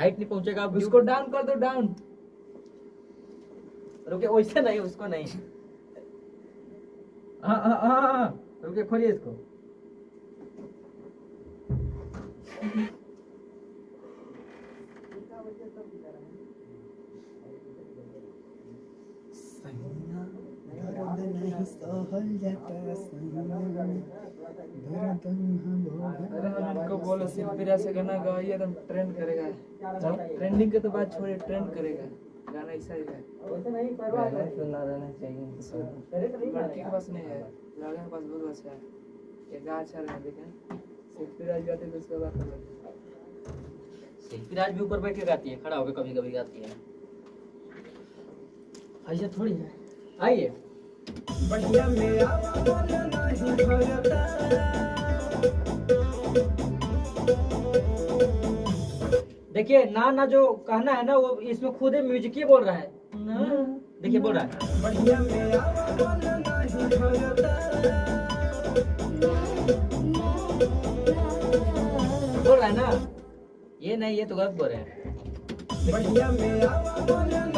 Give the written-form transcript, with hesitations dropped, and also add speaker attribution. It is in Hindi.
Speaker 1: हाइट नहीं पहुंचेगा अब
Speaker 2: उसको डाउन कर दो, डाउन।
Speaker 1: रुके, वैसे नहीं, उसको नहीं। हाँ, रुके, खोलिए इसको।
Speaker 2: अरे हम इनको बोलो शिल्पीरा से गाना गाइए, एकदम ट्रेंड करेगा। ट्रेंडिंग के तो बात छोड़िए, ट्रेंड करेगा गाना, ऐसा ही है।
Speaker 1: सुना रहना चाहिए।
Speaker 2: लड़की के पास नहीं है, लड़के के पास बहुत अच्छा है। ये गा अच्छा रहा है, देखें शिल्पीरा गाते तो उसके बात अलग है।
Speaker 1: शिल्पीराज भी ऊपर बैठ के गाती है, खड़ा होकर कभी कभी गाती है। ऐसा थोड़ी है। आइए।
Speaker 2: बढ़िया मेरा नहीं भरता।
Speaker 1: देखिए ना ना, जो कहना है ना वो इसमें खुद ही म्यूजिक ही बोल रहा है ना। देखिए बोल रहा है
Speaker 2: बढ़िया मेरा नहीं भरता।
Speaker 1: बोल रहा है ना, ये नहीं, ये तो गलत बोल रहे हैं।
Speaker 2: बढ़िया मेरा